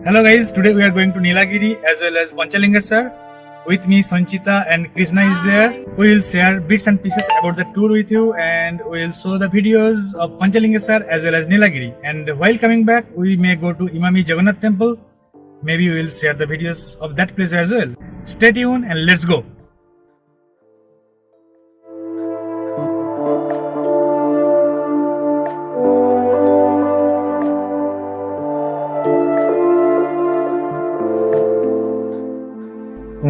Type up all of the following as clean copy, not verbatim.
Hello guys, today we are going to Nilagiri as well as Panchalingeswar. With me Sanchita and Krishna is there. We will share bits and pieces about the tour with you and we will show the videos of Panchalingeswar as well as Nilagiri. And while coming back, we may go to Imami Jagannath temple. Maybe we will share the videos of that place as well. Stay tuned and let's go.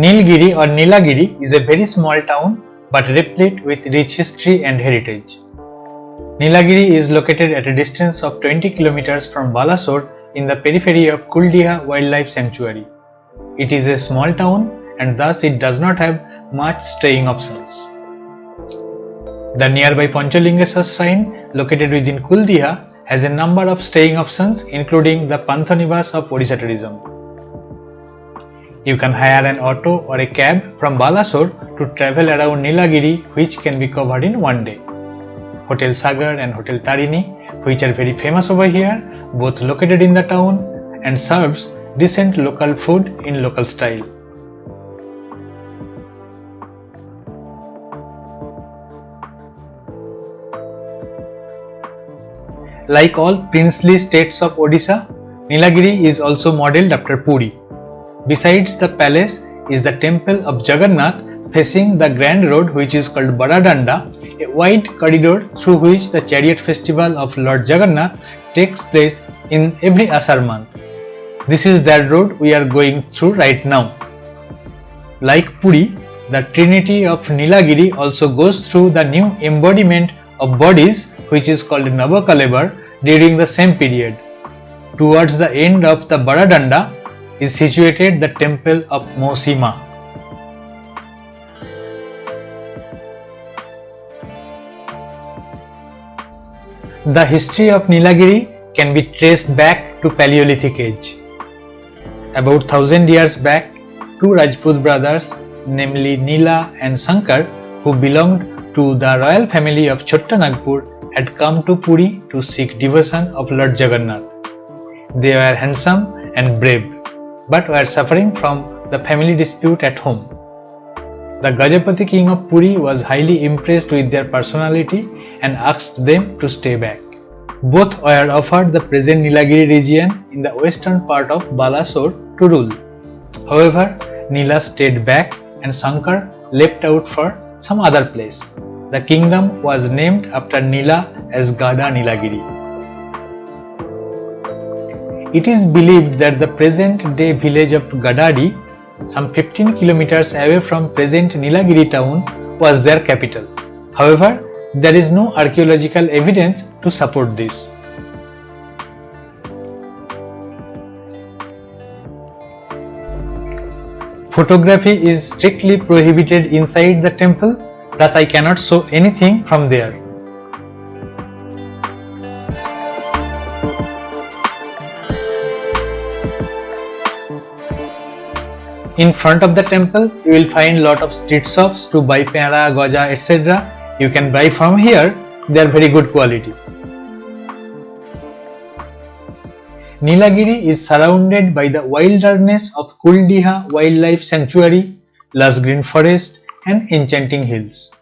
Nilgiri or Nilagiri is a very small town but replete with rich history and heritage. Nilagiri is located at a distance of 20 kilometers from Balasore in the periphery of Kuldiha Wildlife Sanctuary. It is a small town and thus it does not have much staying options. The nearby Panchalingeswar shrine located within Kuldiha has a number of staying options including the Panthanivas of Odisha tourism. You can hire an auto or a cab from Balasore to travel around Nilagiri, which can be covered in one day. Hotel Sagar and Hotel Tarini, which are very famous over here, both located in the town and serves decent local food in local style. Like all princely states of Odisha, Nilagiri is also modelled after Puri. Besides the palace is the temple of Jagannath facing the grand road which is called Baradanda, a wide corridor through which the chariot festival of Lord Jagannath takes place in every Asar month. This is that road we are going through right now. Like Puri, the Trinity of Nilagiri also goes through the new embodiment of bodies which is called Navakalebar during the same period. Towards the end of the Baradanda is situated the temple of Mosima. The history of Nilagiri can be traced back to Paleolithic age. About 1000 years back, two Rajput brothers, namely Nila and Shankar, who belonged to the royal family of Chottanagpur, had come to Puri to seek devotion of Lord Jagannath. They were handsome and brave, but were suffering from the family dispute at home. The Gajapati king of Puri was highly impressed with their personality and asked them to stay back. Both were offered the present Nilagiri region in the western part of Balasore to rule. However, Nila stayed back and Shankar left out for some other place. The kingdom was named after Nila as Gada Nilagiri. It is believed that the present-day village of Gadadi, some 15 kilometers away from present Nilagiri town, was their capital. However, there is no archaeological evidence to support this. Photography is strictly prohibited inside the temple, thus I cannot show anything from there. In front of the temple, you will find lot of street shops to buy pera, goja, etc. You can buy from here, they are very good quality. Nilagiri is surrounded by the wilderness of Kuldiha Wildlife Sanctuary, lush green forest and enchanting hills.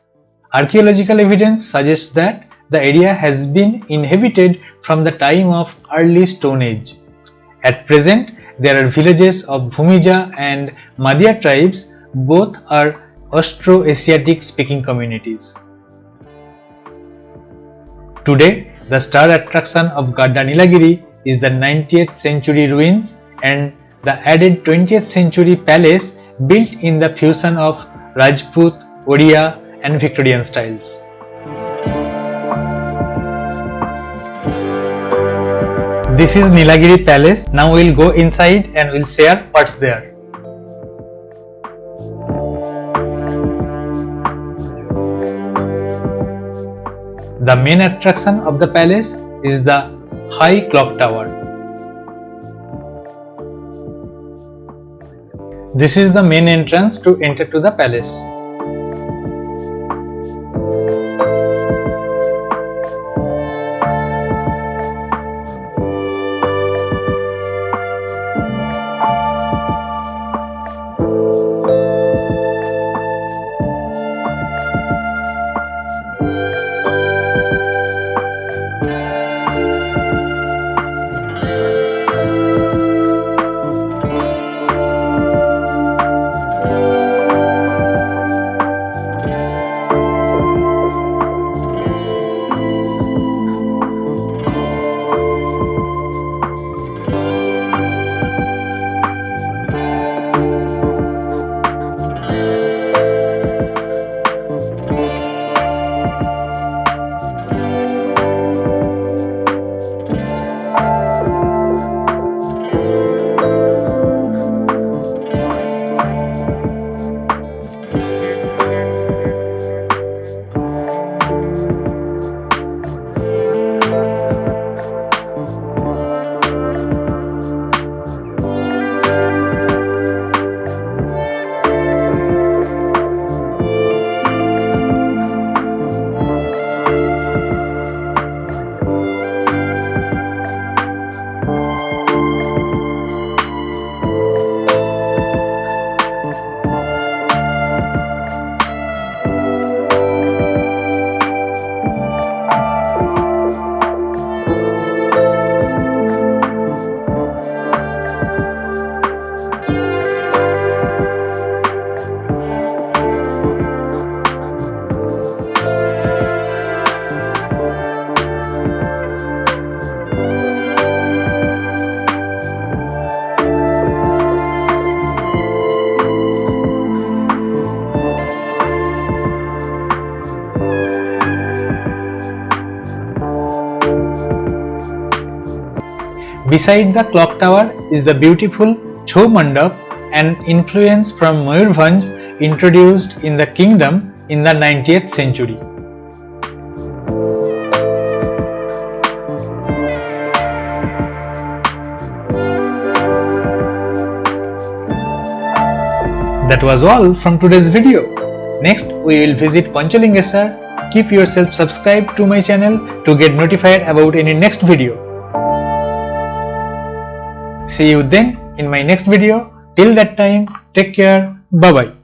Archaeological evidence suggests that the area has been inhabited from the time of early Stone Age. At present, there are villages of Bhumija and Madhya tribes, both are Austro-Asiatic speaking communities. Today, the star attraction of Gada Nilagiri is the 19th century ruins and the added 20th century palace built in the fusion of Rajput, Odia and Victorian styles. This is Nilagiri Palace. Now we will go inside and we will share what's there. The main attraction of the palace is the high clock tower. This is the main entrance to enter to the palace. Beside the clock tower is the beautiful Chhau Mandap, an influence from Mayurbhanj introduced in the kingdom in the 90th century. That was all from today's video. Next, we will visit Panchalingeshwar. Keep yourself subscribed to my channel to get notified about any next video. See you then in my next video. Till that time, take care. Bye bye.